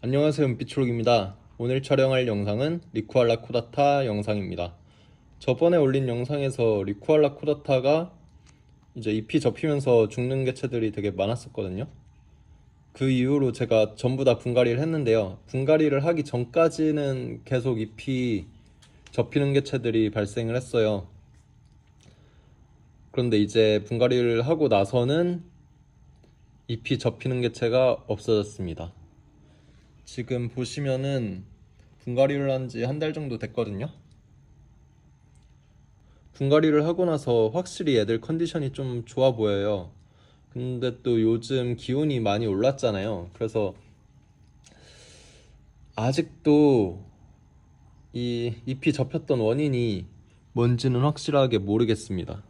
안녕하세요, 은빛초록입니다. 오늘 촬영할 영상은 리쿠알라 코다타 영상입니다. 저번에 올린 영상에서 리쿠알라 코다타가 이제 잎이 접히면서 죽는 개체들이 되게 많았었거든요. 그 이후로 제가 전부 다 분갈이를 했는데요. 분갈이를 하기 전까지는 계속 잎이 접히는 개체들이 발생을 했어요. 그런데 이제 분갈이를 하고 나서는 잎이 접히는 개체가 없어졌습니다. 지금 보시면은 분갈이를 한 지 한 달 정도 됐거든요. 분갈이를 하고 나서 확실히 애들 컨디션이 좀 좋아 보여요. 근데 또 요즘 기온이 많이 올랐잖아요. 그래서 아직도 이 잎이 접혔던 원인이 뭔지는 확실하게 모르겠습니다.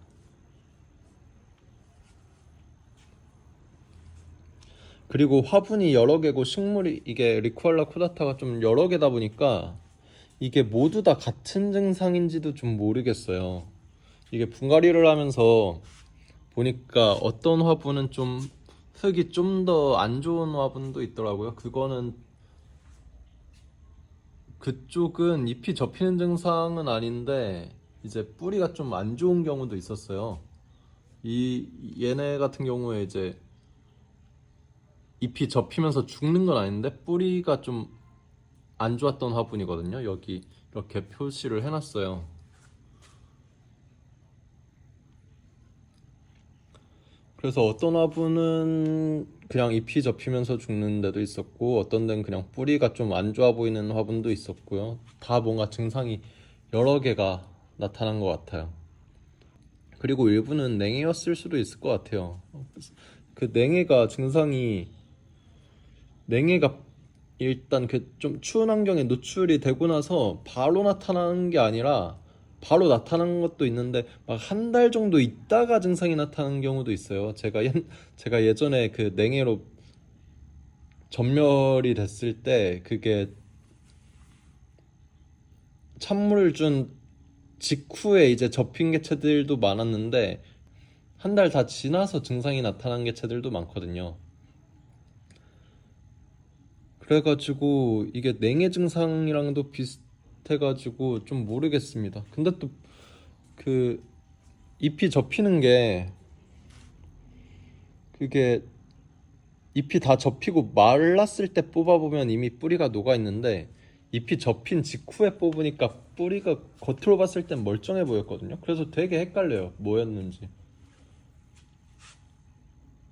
그리고 화분이 여러 개고 식물이 이게 리쿠알라 코다타가 좀 여러 개다 보니까 이게 모두 다 같은 증상인지도 좀 모르겠어요. 이게 분갈이를 하면서 보니까 어떤 화분은 좀 흙이 좀 더 안 좋은 화분도 있더라고요. 그쪽은 잎이 접히는 증상은 아닌데 이제 뿌리가 좀 안 좋은 경우도 있었어요. 얘네 같은 경우에 이제 잎이 접히면서 죽는 건 아닌데 뿌리가 좀 안 좋았던 화분이거든요. 여기 이렇게 표시를 해놨어요. 그래서 어떤 화분은 그냥 잎이 접히면서 죽는 데도 있었고 어떤 데는 그냥 뿌리가 좀 안 좋아 보이는 화분도 있었고요. 다 뭔가 증상이 여러 개가 나타난 것 같아요. 그리고 일부는 냉해였을 수도 있을 것 같아요. 그 냉해가 일단 그 좀 추운 환경에 노출이 되고 나서 바로 나타나는 게 아니라 바로 나타나는 것도 있는데 막 한 달 정도 있다가 증상이 나타나는 경우도 있어요. 제가 예전에 그 냉해로 전멸이 됐을 때 그게 찬물을 준 직후에 이제 접힌 개체들도 많았는데 한 달 다 지나서 증상이 나타난 개체들도 많거든요. 그래가지고 이게 냉해 증상이랑도 비슷해가지고 좀 모르겠습니다. 근데 또 그 잎이 접히는 게 그게 잎이 다 접히고 말랐을 때 뽑아보면 이미 뿌리가 녹아 있는데 잎이 접힌 직후에 뽑으니까 뿌리가 겉으로 봤을 땐 멀쩡해 보였거든요. 그래서 되게 헷갈려요. 뭐였는지.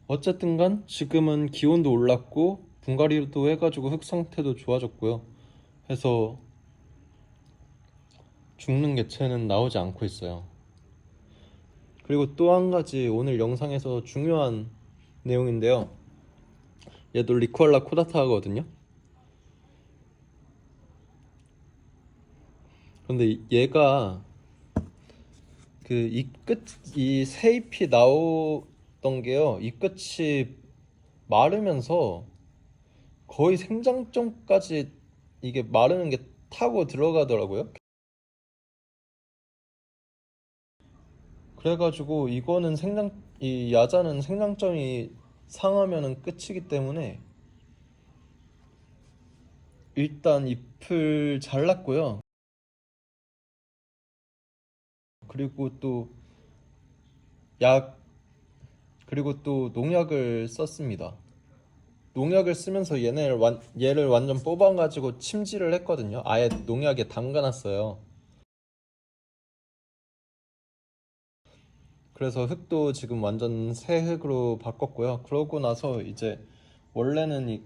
어쨌든 간 지금은 기온도 올랐고 분갈이도 해가지고 흙 상태도 좋아졌고요. 해서 죽는 개체는 나오지 않고 있어요. 그리고 또 한 가지 오늘 영상에서 중요한 내용인데요. 얘도 리쿠알라 코다타거든요. 근데 얘가 그 이 새잎이 나오던 게요. 이 끝이 마르면서 거의 생장점까지 이게 마르는 게 타고 들어가더라고요. 그래가지고 이 야자는 생장점이 상하면은 끝이기 때문에 일단 잎을 잘랐고요. 그리고 또 약, 그리고 또 농약을 썼습니다. 농약을 쓰면서 얘를 완전 뽑아가지고 침지를 했거든요. 아예 농약에 담가놨어요. 그래서 흙도 지금 완전 새 흙으로 바꿨고요. 그러고 나서 이제 원래는 이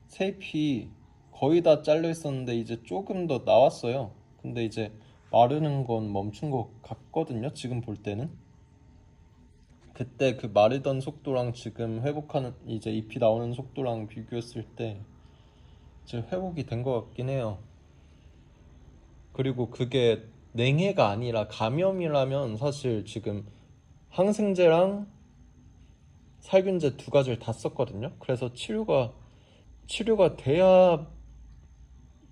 새잎이 거의 다 잘려 있었는데 이제 조금 더 나왔어요. 근데 이제 마르는 건 멈춘 것 같거든요. 지금 볼 때는. 그때 그 마르던 속도랑 지금 회복하는 이제 잎이 나오는 속도랑 비교했을 때 이제 회복이 된 것 같긴 해요. 그리고 그게 냉해가 아니라 감염이라면 사실 지금 항생제랑 살균제 두 가지를 다 썼거든요. 그래서 치료가 돼야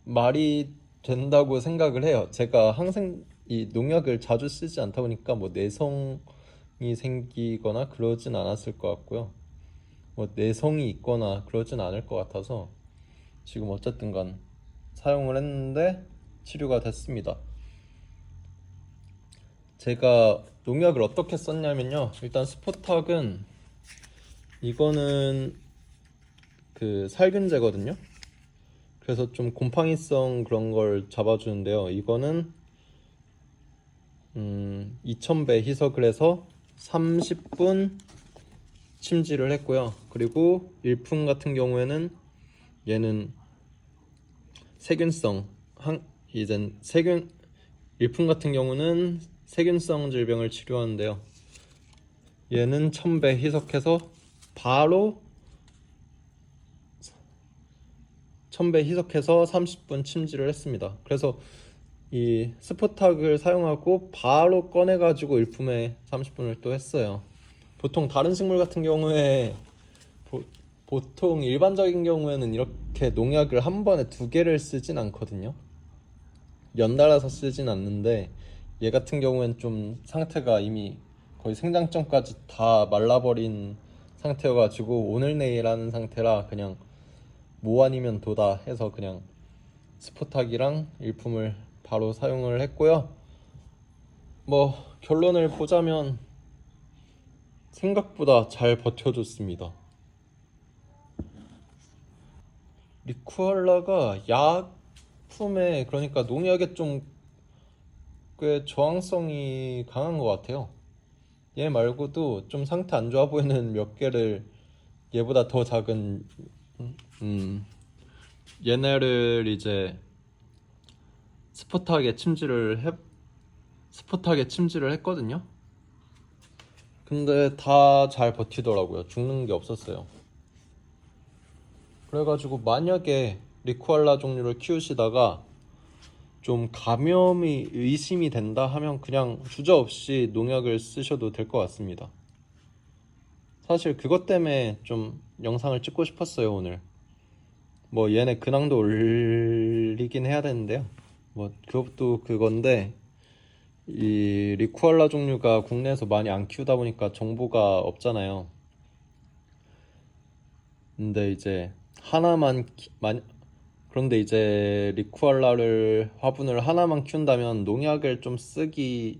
말이 된다고 생각을 해요. 제가 항생 이 농약을 자주 쓰지 않다 보니까 뭐 내성이 생기거나 그러진 않았을 것 같고요. 뭐 내성이 있거나 그러진 않을 것 같아서 지금 어쨌든 간 사용을 했는데 치료가 됐습니다. 제가 농약을 어떻게 썼냐면요, 일단 스포탁은 이거는 그 살균제거든요. 그래서 좀 곰팡이성 그런 걸 잡아주는데요. 이거는 2000배 희석을 해서 30분 침지를 했고요. 그리고 일품 같은 경우에는 얘는 세균성 일품 같은 경우는 세균성 질병을 치료하는데요. 얘는 1000배 희석해서 바로 1000배 희석해서 30분 침지를 했습니다. 그래서 이 스포탁을 사용하고 바로 꺼내가지고 일품에 30분을 또 했어요. 보통 다른 식물 같은 경우에 보통 일반적인 경우에는 이렇게 농약을 한 번에 2개를 쓰진 않거든요. 연달아서 쓰진 않는데 얘 같은 경우엔 좀 상태가 이미 거의 생장점까지 다 말라버린 상태여가지고 오늘 내일 하는 상태라 그냥 뭐 아니면 도다 해서 그냥 스포탁이랑 일품을 바로 사용을 했고요. 뭐 결론을 보자면 생각보다 잘 버텨줬습니다. 리쿠알라가 약품에, 그러니까 농약에 좀 꽤 저항성이 강한 것 같아요. 얘 말고도 좀 상태 안 좋아 보이는 몇 개를 얘보다 더 작은 얘네를 이제 스포탁에 침지를 했거든요. 근데 다 잘 버티더라고요. 죽는 게 없었어요. 그래가지고 만약에 리쿠알라 종류를 키우시다가 좀 감염이 의심이 된다 하면 그냥 주저없이 농약을 쓰셔도 될 것 같습니다. 사실 그것 때문에 좀 영상을 찍고 싶었어요, 오늘. 뭐 얘네 근황도 올리긴 해야 되는데요. 뭐 그것도 그건데 이 리쿠알라 종류가 국내에서 많이 안 키우다 보니까 정보가 없잖아요. 근데 이제 그런데 이제 리쿠알라를 화분을 하나만 키운다면 농약을 좀 쓰기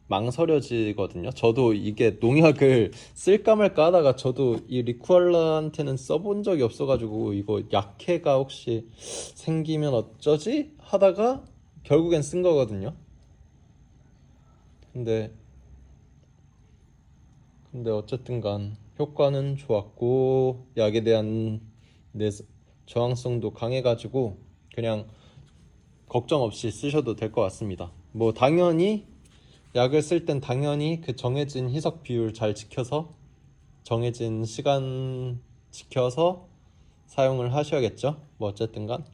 망설여지거든요. 저도 이게 농약을 쓸까 말까 하다가 저도 이 리쿠알라한테는 써본 적이 없어가지고 이거 약해가 혹시 생기면 어쩌지? 하다가 결국엔 쓴 거거든요. 근데 어쨌든 간 효과는 좋았고 약에 대한 내 저항성도 강해가지고 그냥 걱정 없이 쓰셔도 될 것 같습니다. 뭐 당연히 약을 쓸 땐 당연히 그 정해진 희석 비율 잘 지켜서 정해진 시간 지켜서 사용을 하셔야겠죠. 뭐 어쨌든 간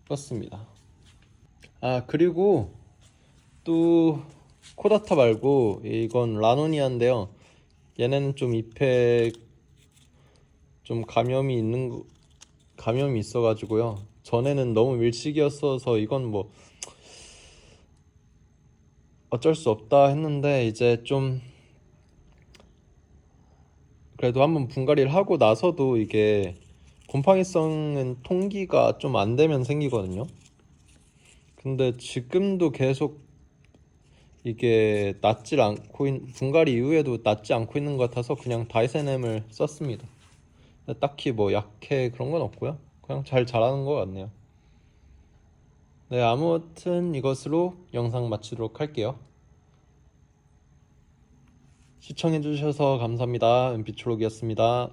그렇습니다. 아, 그리고 또 코다타 말고 이건 라노니아인데요. 얘네는 좀 잎에 좀 감염이 있어가지고요. 전에는 너무 밀치기였어서 이건 뭐 어쩔 수 없다 했는데 이제 좀 그래도 한번 분갈이를 하고 나서도 이게 곰팡이성은 통기가 좀 안 되면 생기거든요. 근데 지금도 계속 이게 분갈이 이후에도 낫지 않고 있는 것 같아서 그냥 다이세넴을 썼습니다. 딱히 뭐 약해 그런 건 없고요. 그냥 잘 자라는 것 같네요. 네, 아무튼 이것으로 영상 마치도록 할게요. 시청해주셔서 감사합니다. 은빛초록이었습니다.